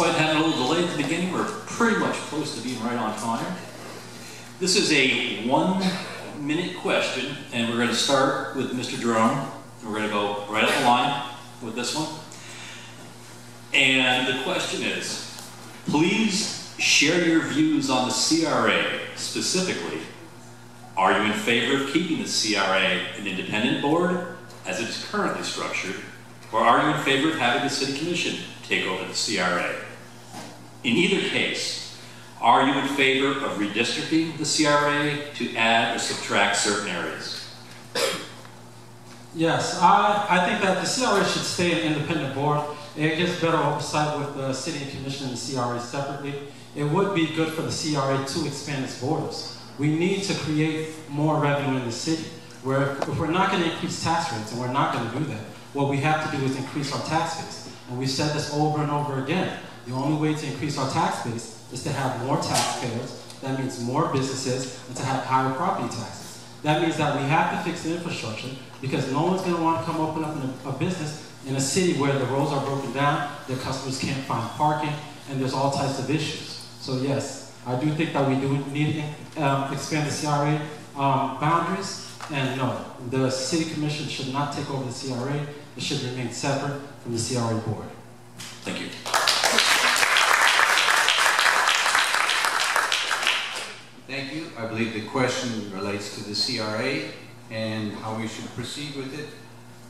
Despite having a little delay at the beginning, we're pretty much close to being right on time. This is a 1-minute question, and we're going to start with Mr. Jerome. We're going to go right up the line with this one. And the question is, please share your views on the CRA. Specifically, are you in favor of keeping the CRA an independent board as it is currently structured, or are you in favor of having the City Commission take over the CRA? In either case, are you in favor of redistricting the CRA to add or subtract certain areas? Yes, I think that the CRA should stay an independent board. It gets better oversight with the City Commission and the CRA separately. It would be good for the CRA to expand its borders. We need to create more revenue in the city. If we're not going to increase tax rates, and we're not going to do that, what we have to do is increase our tax base. And we've said this over and over again. The only way to increase our tax base is to have more taxpayers. That means more businesses, and to have higher property taxes. That means that we have to fix the infrastructure, because no one's going to want to come open up a business in a city where the roads are broken down, their customers can't find parking, and there's all types of issues. So yes, I do think that we do need to expand the CRA boundaries. And no, the City Commission should not take over the CRA. It should remain separate from the CRA board. Thank you. Thank you. I believe the question relates to the CRA and how we should proceed with it.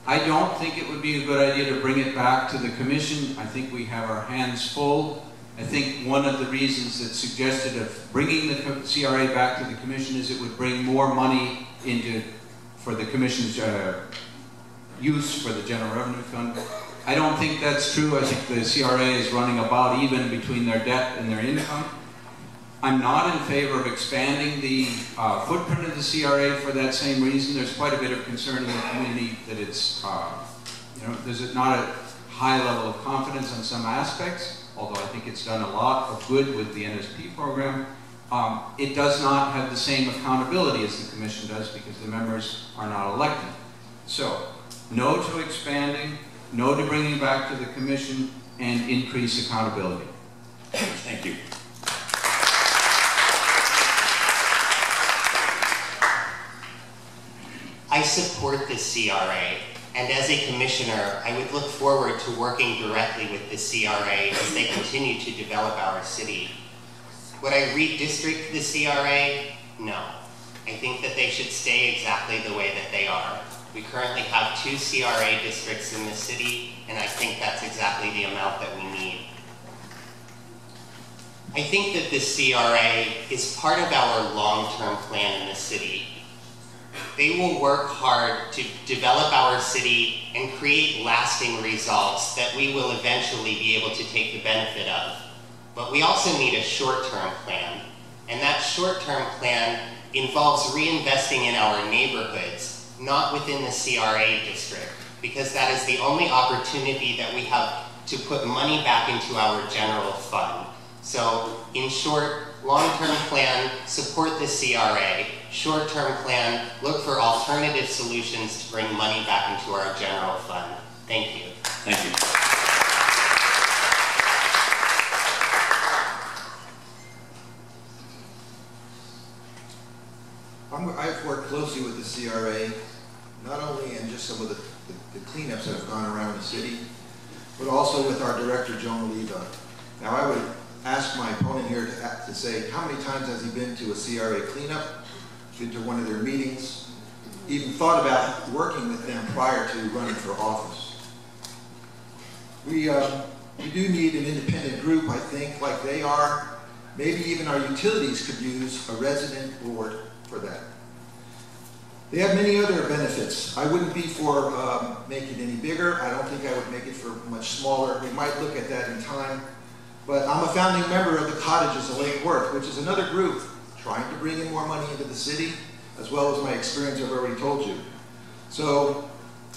I don't think it would be a good idea to bring it back to the Commission. I think we have our hands full. I think one of the reasons that's suggested of bringing the CRA back to the Commission is it would bring more money for the Commission's use for the General Revenue Fund. I don't think that's true. I think the CRA is running about even between their debt and their income. I'm not in favor of expanding the footprint of the CRA for that same reason. There's quite a bit of concern in the community that it's, there's not a high level of confidence on some aspects, although I think it's done a lot of good with the NSP program. It does not have the same accountability as the Commission does, because the members are not elected. So, no to expanding, no to bringing back to the Commission, and increase accountability. Thank you. I support the CRA, and as a commissioner, I would look forward to working directly with the CRA as they continue to develop our city. Would I redistrict the CRA? No. I think that they should stay exactly the way that they are. We currently have 2 CRA districts in the city, and I think that's exactly the amount that we need. I think that the CRA is part of our long-term plan in the city. They will work hard to develop our city and create lasting results that we will eventually be able to take the benefit of. But we also need a short-term plan. And that short-term plan involves reinvesting in our neighborhoods, not within the CRA district, because that is the only opportunity that we have to put money back into our general fund. So, in short, long-term plan, support the CRA. Short-term plan, look for alternative solutions to bring money back into our general fund. Thank you. Thank you. I've worked closely with the CRA, not only in just some of the cleanups that have gone around the city, but also with our director, Joan Oliva. Now, I would ask my opponent here to say, how many times has he been to a CRA cleanup, been to one of their meetings, even thought about working with them prior to running for office? We do need an independent group, I think, like they are. Maybe even our utilities could use a resident board for that. They have many other benefits. I wouldn't be for making it any bigger. I don't think I would make it for much smaller. We might look at that in time. But I'm a founding member of the Cottages of Lake Worth, which is another group trying to bring in more money into the city, as well as my experience I've already told you. So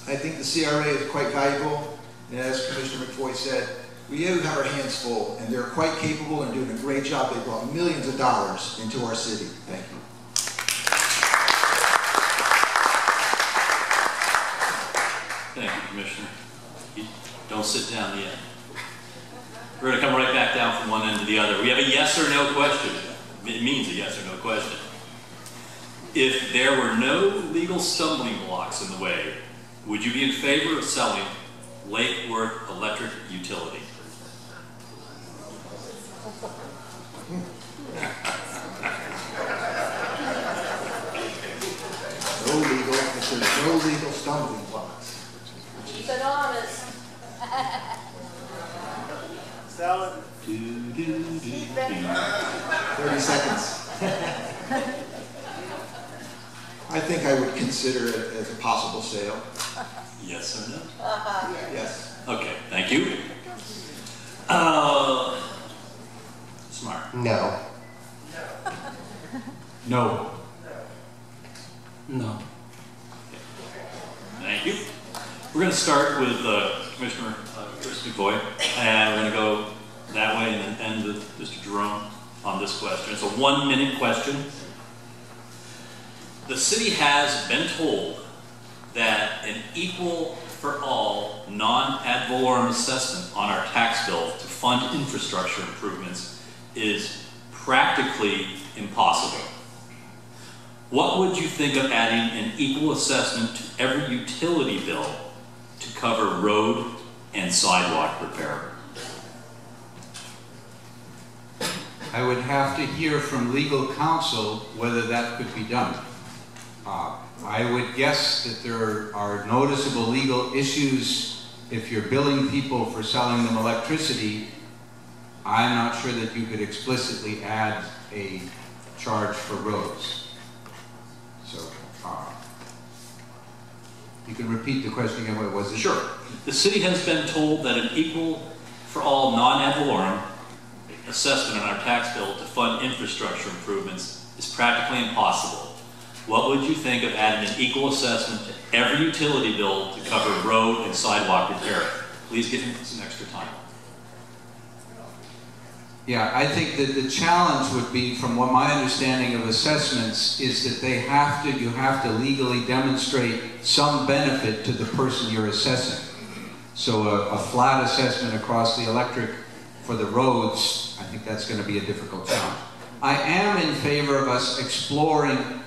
I think the CRA is quite valuable. And as Commissioner McFoy said, we do have our hands full, and they're quite capable and doing a great job. They brought millions of dollars into our city. Thank you. Thank you, Commissioner. Don't sit down yet. We're going to come right back the other. We have a yes or no question. It means a yes or no question. If there were no legal stumbling blocks in the way, would you be in favor of selling Lake Worth Electric Utility? If there's no legal stumbling blocks. Keep it honest. Sell it. 30 seconds. I think I would consider it as a possible sale. Yes or no? Yes. Okay, thank you. Smart. No. No. No. Thank you. We're going to start with Commissioner Chris McVoy, and we're going to go that way and then end with Mr. Jerome on this question. It's a 1-minute question. The city has been told that an equal for all non-ad valorem assessment on our tax bill to fund infrastructure improvements is practically impossible. What would you think of adding an equal assessment to every utility bill to cover road and sidewalk repair? I would have to hear from legal counsel whether that could be done. I would guess that there are noticeable legal issues if you're billing people for selling them electricity. I'm not sure that you could explicitly add a charge for roads. So, you can repeat the question again, what was it? Sure. The city has been told that an equal for all non-ad valorem assessment on our tax bill to fund infrastructure improvements is practically impossible. What would you think of adding an equal assessment to every utility bill to cover road and sidewalk repair? Please give me some extra time. Yeah, I think that the challenge would be, from what my understanding of assessments, is that you have to legally demonstrate some benefit to the person you're assessing. So a flat assessment across the electric for the roads, I think that's going to be a difficult challenge. I am in favor of us exploring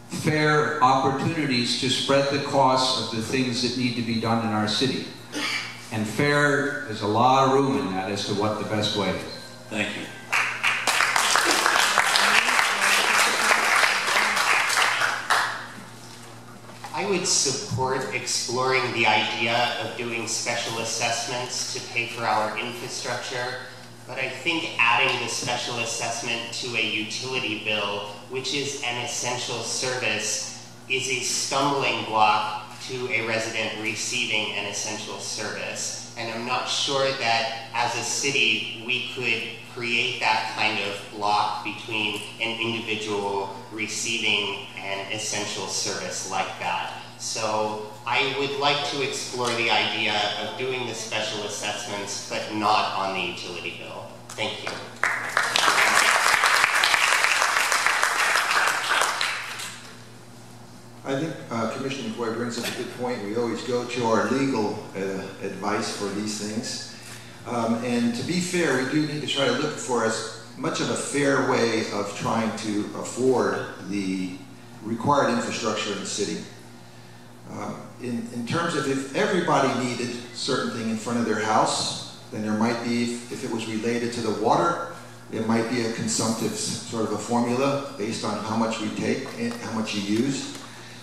fair opportunities to spread the costs of the things that need to be done in our city. And fair, there's a lot of room in that as to what the best way is. Thank you. I would support exploring the idea of doing special assessments to pay for our infrastructure, but I think adding the special assessment to a utility bill, which is an essential service, is a stumbling block to a resident receiving an essential service. And I'm not sure that as a city we could create that kind of block between an individual receiving an essential service like that. So I would like to explore the idea of doing the special assessments, but not on the utility bill. Thank you. I think Commissioner McVoy brings up a good point. We always go to our legal advice for these things. And to be fair, we do need to try to look for as much of a fair way of trying to afford the required infrastructure in the city. In terms of if everybody needed certain thing in front of their house, then there might be, if it was related to the water, it might be a consumptive sort of a formula based on how much we take and how much you use.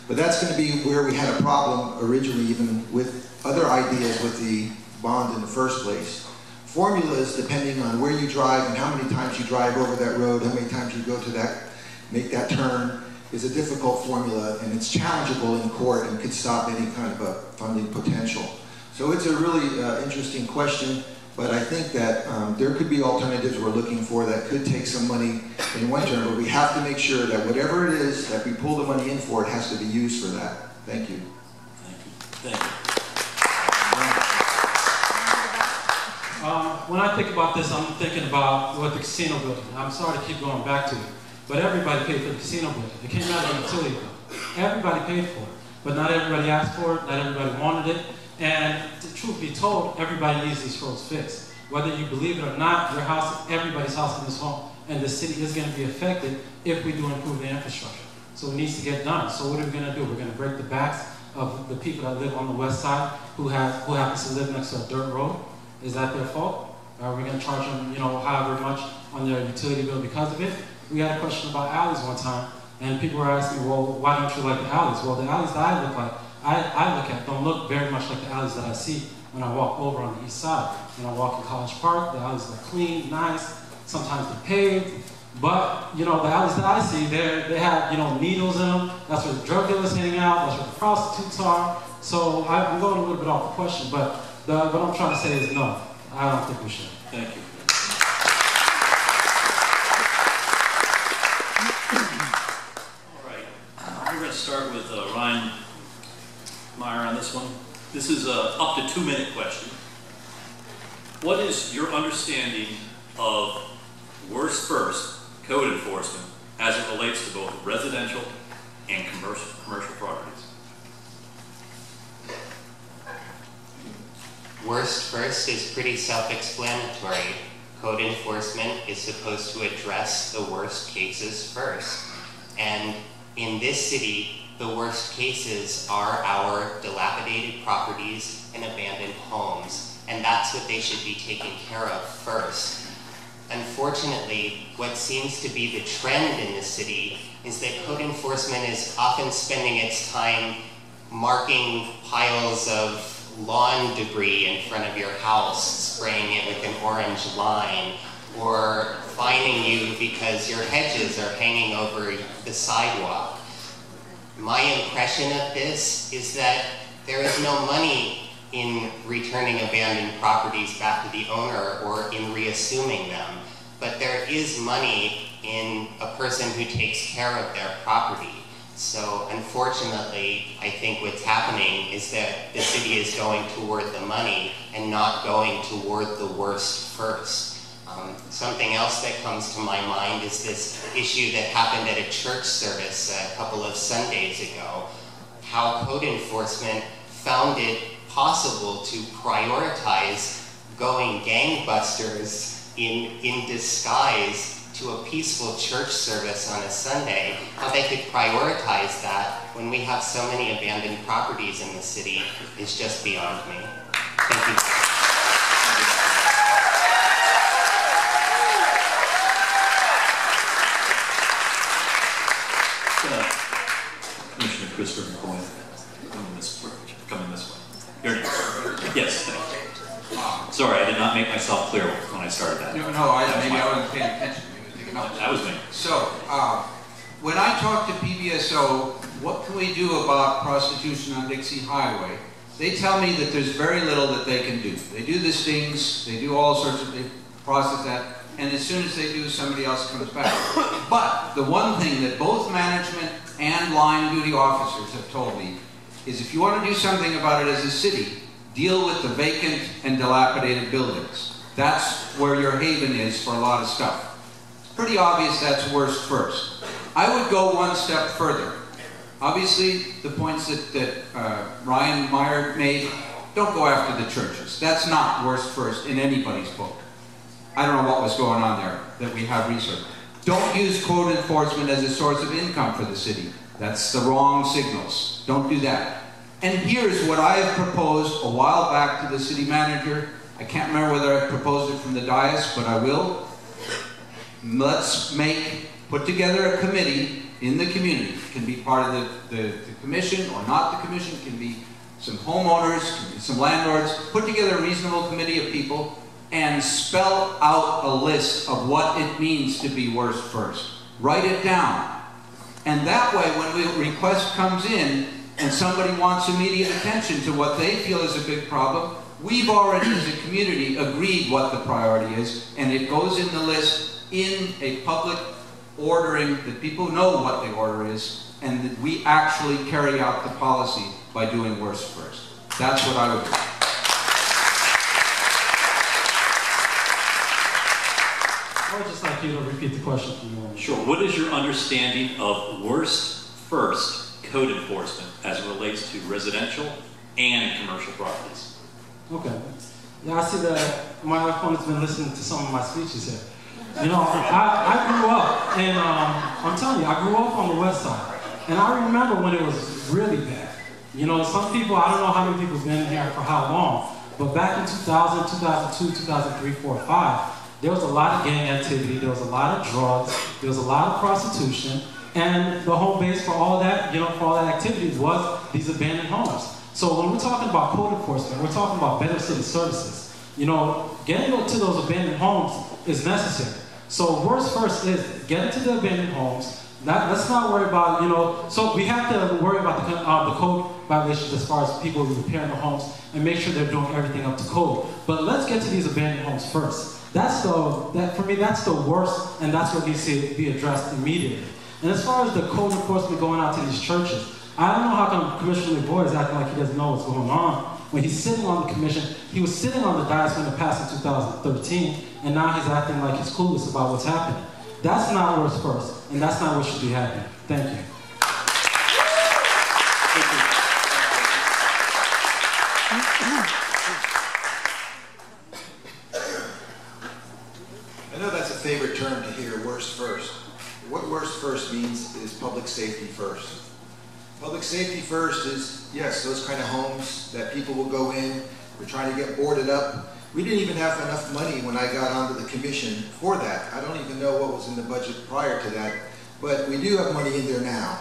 But that's going to be where we had a problem originally, even with other ideas with the bond in the first place. Formulas, depending on where you drive and how many times you drive over that road, how many times you go to that, make that turn, is a difficult formula, and it's challengeable in court and could stop any kind of a funding potential. So it's a really interesting question, but I think that there could be alternatives we're looking for that could take some money in one term, but we have to make sure that whatever it is that we pull the money in for, it has to be used for that. Thank you. Thank you. Thank you. When I think about this, I'm thinking about what the casino building. I'm sorry to keep going back to it, but everybody paid for the casino building. It came out of the utility bill. Everybody paid for it, but not everybody asked for it, not everybody wanted it, and the truth be told, everybody needs these roads fixed. Whether you believe it or not, your house, everybody's house in this home, and the city is going to be affected if we do improve the infrastructure. So it needs to get done. So what are we going to do? We're going to break the backs of the people that live on the west side who happens to live next to a dirt road. Is that their fault? Are we going to charge them, however much on their utility bill because of it? We had a question about alleys one time, and people were asking, well, why don't you like the alleys? Well, the alleys that I look at don't look very much like the alleys that I see when I walk over on the east side. When I walk in College Park, the alleys look clean, nice, sometimes they're paved. But, the alleys that I see, they have, needles in them. That's where the drug dealers hang out. That's where the prostitutes are. So I'm going a little bit off the question, but what I'm trying to say is no. I don't think we should. Thank you. All right. We're going to start with Ryan Meyer on this one. This is up to 2-minute question. What is your understanding of worst first code enforcement as it relates to both residential and commercial properties? Worst first is pretty self-explanatory. Code enforcement is supposed to address the worst cases first. And in this city, the worst cases are our dilapidated properties and abandoned homes. And that's what they should be taken care of first. Unfortunately, what seems to be the trend in the city is that code enforcement is often spending its time marking piles of lawn debris in front of your house, spraying it with an orange line, or fining you because your hedges are hanging over the sidewalk. My impression of this is that there is no money in returning abandoned properties back to the owner or in reassuming them, but there is money in a person who takes care of their property. So unfortunately, I think what's happening is that the city is going toward the money and not going toward the worst first. Something else that comes to my mind is this issue that happened at a church service a couple of Sundays ago, how code enforcement found it possible to prioritize going gangbusters in disguise to a peaceful church service on a Sunday. How they could prioritize that when we have so many abandoned properties in the city is just beyond me. Thank you. Commissioner Christopher McCoy, coming this way. Your name. Yes, thank you. Sorry, I did not make myself clear when I started that. No, maybe I wasn't paying attention. That was me. So, when I talk to PBSO, what can we do about prostitution on Dixie Highway? They tell me that there's very little that they can do. They do the stings, they do all sorts of, they process that, and as soon as they do, somebody else comes back. But the one thing that both management and line duty officers have told me is if you want to do something about it as a city, deal with the vacant and dilapidated buildings. That's where your haven is for a lot of stuff. It's pretty obvious that's worst first. I would go one step further. Obviously, the points that Ryan Meyer made, don't go after the churches. That's not worst first in anybody's book. I don't know what was going on there that we have research. Don't use code enforcement as a source of income for the city. That's the wrong signals. Don't do that. And here's what I have proposed a while back to the city manager. I can't remember whether I proposed it from the dais, but I will. Let's put together a committee in the community. It can be part of the commission or not the commission. It can be some homeowners, can be some landlords. Put together a reasonable committee of people and spell out a list of what it means to be worst first. Write it down. And that way, when a request comes in and somebody wants immediate attention to what they feel is a big problem, we've already, as a community, agreed what the priority is, and it goes in the list in a public ordering that people know what the order is, and that we actually carry out the policy by doing worst first. That's what I would do. I would just like you to repeat the question for me. Sure. What is your understanding of worst first code enforcement as it relates to residential and commercial properties? Okay. Yeah, I see that my opponent's been listening to some of my speeches here. You know, I grew up, and I'm telling you, I grew up on the west side. And I remember when it was really bad. You know, some people, I don't know how many people have been here for how long, but back in 2000, 2002, 2003, 4, 5, there was a lot of gang activity, there was a lot of drugs, there was a lot of prostitution, and the home base for all that, you know, for all that activity was these abandoned homes. So when we're talking about code enforcement, we're talking about better city services. You know, getting to those abandoned homes is necessary. So worst first is get into the abandoned homes. Let's not worry about, you know, so we have to worry about the code violations as far as people repairing the homes and make sure they're doing everything up to code. But let's get to these abandoned homes first. For me, that's the worst, and that's what needs to be addressed immediately. And as far as the code enforcement going out to these churches, I don't know how come Commissioner LeBoy is acting like he doesn't know what's going on. When he's sitting on the commission, he was sitting on the dais when it passed in 2013, and now he's acting like he's clueless about what's happening. That's not what's first, and that's not what should be happening. Thank you. I know that's a favorite term to hear, worst first. What worst first means is public safety first. Public safety first is, yes, those kind of homes that people will go in, we're trying to get boarded up. We didn't even have enough money when I got onto the commission for that. I don't even know what was in the budget prior to that, but we do have money in there now.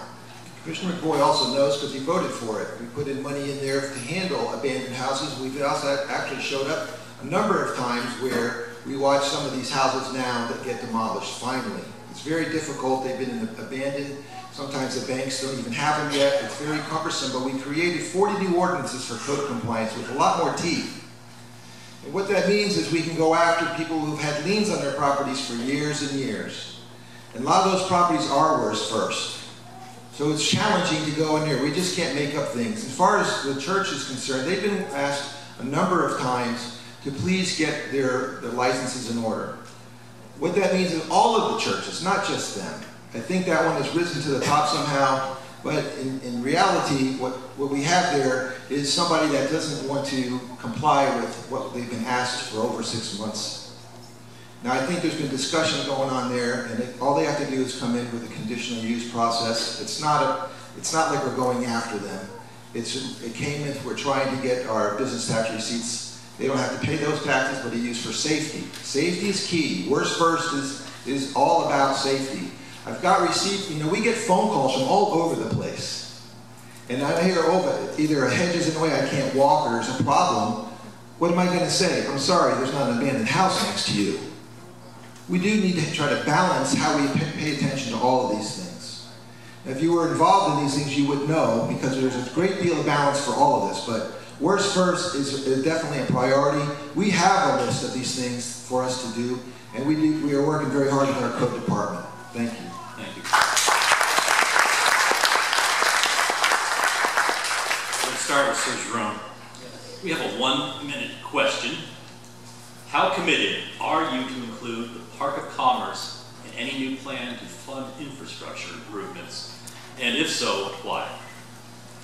Commissioner McBoy also knows because he voted for it. We put in money in there to handle abandoned houses. We've also actually showed up a number of times where we watch some of these houses now that get demolished finally. It's very difficult. They've been abandoned. Sometimes the banks don't even have them yet. It's very cumbersome, but we created 40 new ordinances for code compliance with a lot more teeth. And what that means is we can go after people who've had liens on their properties for years and years. And a lot of those properties are worst first. So it's challenging to go in there. We just can't make up things. As far as the church is concerned, they've been asked a number of times to please get their licenses in order. What that means is all of the churches, not just them. I think that one has risen to the top somehow, but in reality, what we have there is somebody that doesn't want to comply with what they've been asked for over 6 months. Now, I think there's been discussion going on there, and all they have to do is come in with a conditional use process. It's not like we're going after them. It came in, we're trying to get our business tax receipts. They don't have to pay those taxes, but they're used for safety. Safety is key. Worst first is all about safety. I've got receipts, you know, we get phone calls from all over the place. And I hear, oh, but either a hedge is in the way, I can't walk, or there's a problem. What am I going to say? I'm sorry, there's not an abandoned house next to you. We do need to try to balance how we pay attention to all of these things. If you were involved in these things, you would know, because there's a great deal of balance for all of this. But worst first is definitely a priority. We have a list of these things for us to do, and we are working very hard with our code department. Thank you. Thank you. Let's start with Sir Jerome. We have a 1-minute question. How committed are you to include the Park of Commerce in any new plan to fund infrastructure improvements? And if so, why?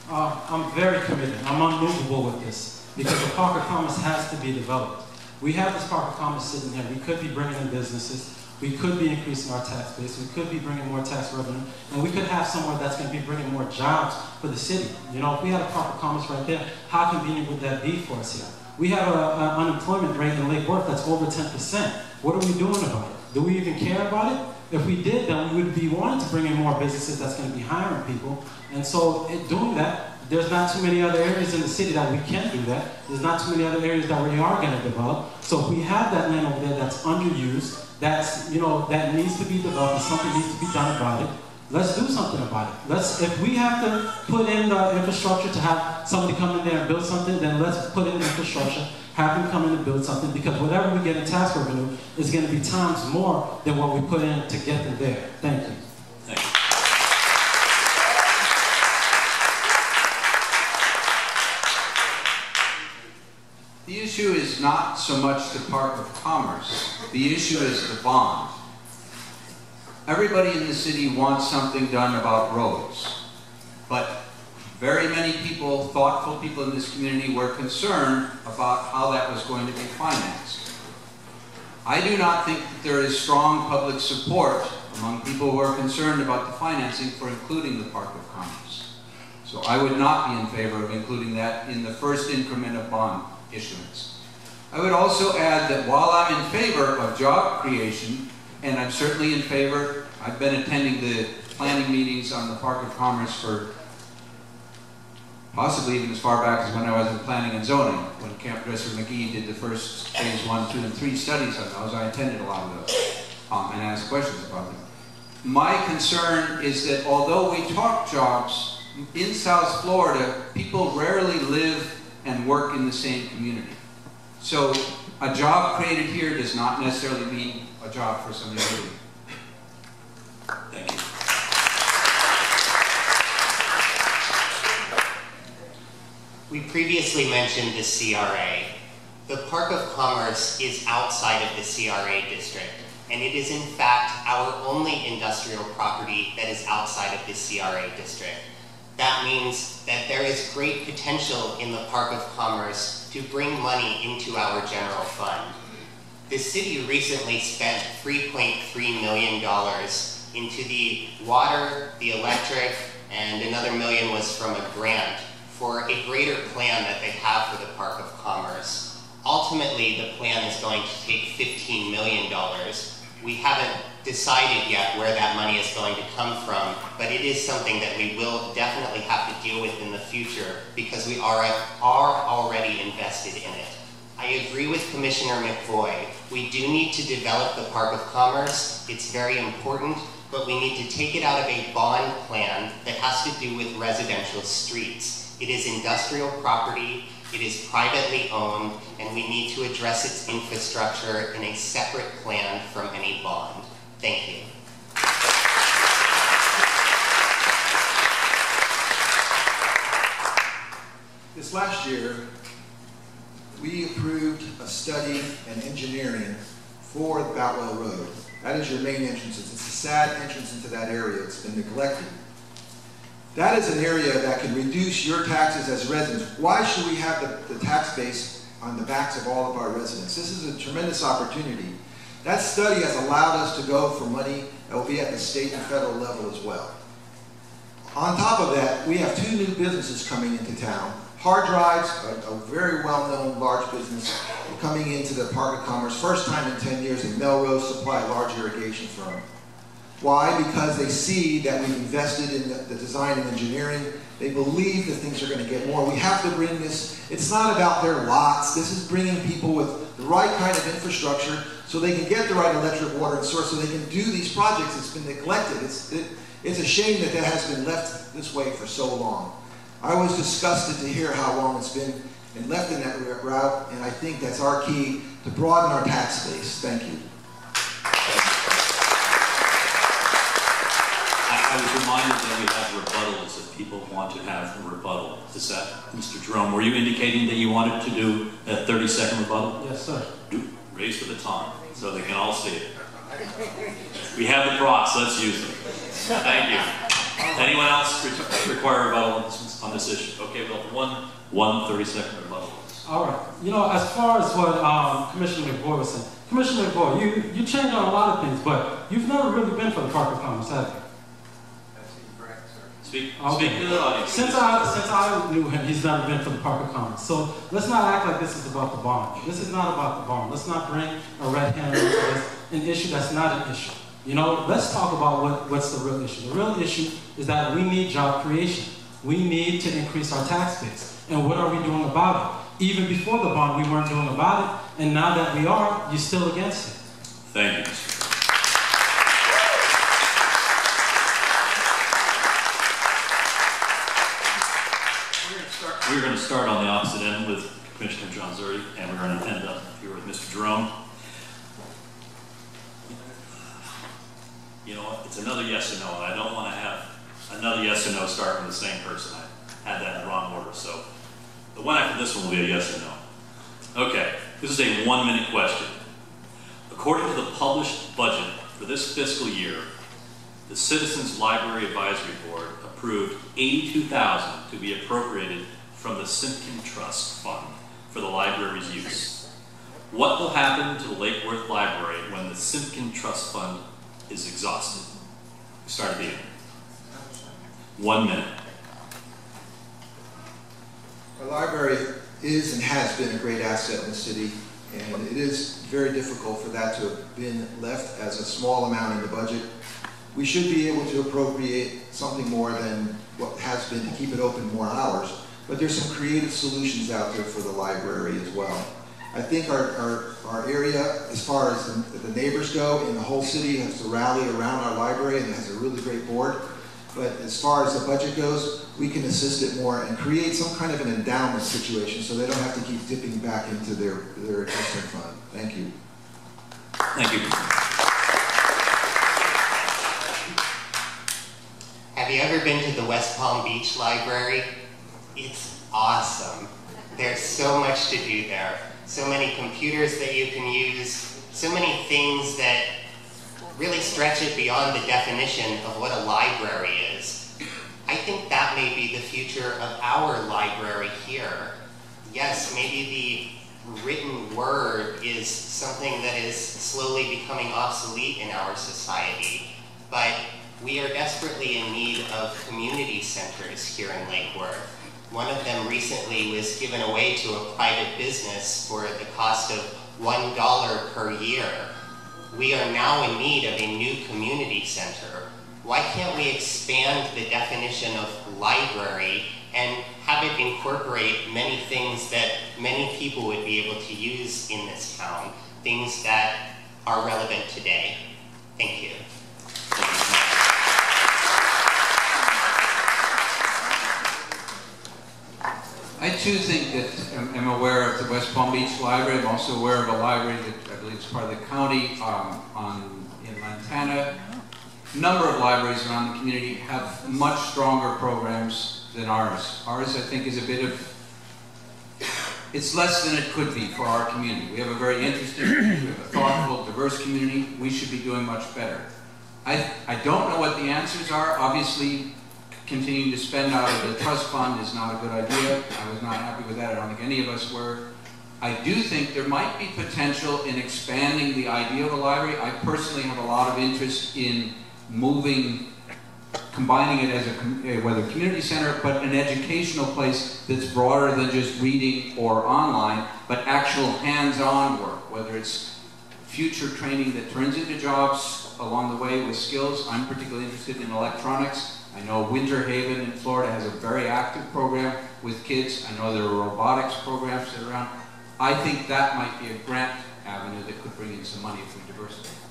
I'm very committed. I'm unmovable with this because the Park of Commerce has to be developed. We have this Park of Commerce sitting here. We could be bringing in businesses. We could be increasing our tax base. We could be bringing more tax revenue. And we could have somewhere that's going to be bringing more jobs for the city. You know, if we had a Park of Commerce right there, how convenient would that be for us here? We have an unemployment rate in Lake Worth that's over 10%. What are we doing about it? Do we even care about it? If we did, then we would be wanting to bring in more businesses that's going to be hiring people. And so doing that, there's not too many other areas in the city that we can do that. There's not too many other areas that we are going to develop. So if we have that land over there that's underused, that's, you know, that needs to be developed, and something needs to be done about it, let's do something about it. If we have to put in the infrastructure to have somebody come in there and build something, then let's put in infrastructure, have them come in and build something, because whatever we get in tax revenue is going to be times more than what we put in to get them there. Thank you. Thank you. The issue is not so much the Park of Commerce. The issue is the bond. Everybody in the city wants something done about roads. But very many people, thoughtful people in this community, were concerned about how that was going to be financed. I do not think that there is strong public support among people who are concerned about the financing for including the Park of Commerce. So I would not be in favor of including that in the first increment of bond issuance. I would also add that while I'm in favor of job creation, and I'm certainly in favor, I've been attending the planning meetings on the Park of Commerce for possibly even as far back as when I was in planning and zoning, when Camp Dresser McGee did the first phase 1, 2, and 3 studies on those. I attended a lot of those and asked questions about them. My concern is that although we talk jobs, in South Florida, people rarely live and work in the same community. So a job created here does not necessarily mean a job for somebody else. Thank you. We previously mentioned the CRA. The Park of Commerce is outside of the CRA district, and it is in fact our only industrial property that is outside of the CRA district. That means that there is great potential in the Park of Commerce to bring money into our general fund. The city recently spent $3.3 million into the water, the electric, and another $1 million was from a grant for a greater plan that they have for the Park of Commerce. Ultimately, the plan is going to take $15 million. We haven't decided yet where that money is going to come from, but it is something that we will definitely have to deal with in the future because we are already invested in it. I agree with Commissioner McVoy. We do need to develop the Park of Commerce. It's very important, but we need to take it out of a bond plan that has to do with residential streets. It is industrial property, it is privately owned, and we need to address its infrastructure in a separate plan from any bond. Thank you. This last year, we approved a study and engineering for Boutwell Road. That is your main entrance. It's a sad entrance into that area. It's been neglected. That is an area that can reduce your taxes as residents. Why should we have the tax base on the backs of all of our residents? This is a tremendous opportunity. That study has allowed us to go for money that will be at the state and federal level as well. On top of that, we have 2 new businesses coming into town. Hard Drives, a very well-known large business coming into the Park of Commerce, first time in 10 years, in Melrose Supply, a large irrigation firm. Why? Because they see that we've invested in the design and engineering. They believe that things are going to get more. We have to bring this. It's not about their lots. This is bringing people with the right kind of infrastructure so they can get the right electric, water, and source, so they can do these projects. It's been neglected. It's a shame that that has been left this way for so long. I was disgusted to hear how long it's been and left in that route, and I think that's our key to broaden our tax base. Thank you. I was reminded that we have rebuttals if people want to have a rebuttal. Is that, Mr. Jerome, were you indicating that you wanted to do a 30-second rebuttal? Yes, sir. Raise the baton so they can all see it. We have the props, let's use them. Thank you. Anyone else require a rebuttal on this issue? Okay, well, one 30-second rebuttal. All right. You know, as far as what Commissioner McVoy was saying, Commissioner McVoy, you changed on a lot of things, but you've never really been for the Park of Commerce, have you? Speak to the audience. Since I knew him, he's never been for the Park of Commerce. So let's not act like this is about the bond. This is not about the bond. Let's not bring a red hand into this, an issue that's not an issue. You know, let's talk about what's the real issue. The real issue is that we need job creation. We need to increase our tax base. And what are we doing about it? Even before the bond, we weren't doing about it. And now that we are, you're still against it. Thank you, Mr. We're going to start on the opposite end with Commissioner John Zuri, and we're going to end up here with Mr. Jerome. You know what? It's another yes or no, and I don't want to have another yes or no start with the same person. I had that in the wrong order, so the one after this one will be a yes or no. Okay, this is a 1-minute question. According to the published budget for this fiscal year, the Citizens Library Advisory Board approved $82,000 to be appropriated from the Simpkin Trust Fund for the library's use. What will happen to the Lake Worth Library when the Simpkin Trust Fund is exhausted? Start at the end. 1 minute. Our library is and has been a great asset in the city, and it is very difficult for that to have been left as a small amount in the budget. We should be able to appropriate something more than what has been to keep it open more hours, but there's some creative solutions out there for the library as well. I think our area, as far as the neighbors go in the whole city, has to rally around our library and has a really great board. But as far as the budget goes, we can assist it more and create some kind of an endowment situation so they don't have to keep dipping back into their existing fund. Thank you. Thank you. Have you ever been to the West Palm Beach Library? It's awesome. There's so much to do there. So many computers that you can use, so many things that really stretch it beyond the definition of what a library is. I think that may be the future of our library here. Yes, maybe the written word is something that is slowly becoming obsolete in our society, but we are desperately in need of community centers here in Lake Worth. One of them recently was given away to a private business for the cost of $1 per year. We are now in need of a new community center. Why can't we expand the definition of library and have it incorporate many things that many people would be able to use in this town, things that are relevant today? Thank you. I too think that I'm aware of the West Palm Beach Library. I'm also aware of a library that I believe is part of the county in Montana. A number of libraries around the community have much stronger programs than ours. Ours, I think, is a bit of, it's less than it could be for our community. We have a very interesting, we have a thoughtful, diverse community. We should be doing much better. I don't know what the answers are. Obviously, continuing to spend out of the trust fund is not a good idea. I was not happy with that. I don't think any of us were. I do think there might be potential in expanding the idea of a library. I personally have a lot of interest in combining it as whether a community center, but an educational place that's broader than just reading or online, but actual hands-on work, whether it's future training that turns into jobs along the way with skills. I'm particularly interested in electronics. I know Winter Haven in Florida has a very active program with kids. I know there are robotics programs that are around. I think that might be a grant avenue that could bring in some money if we diversify.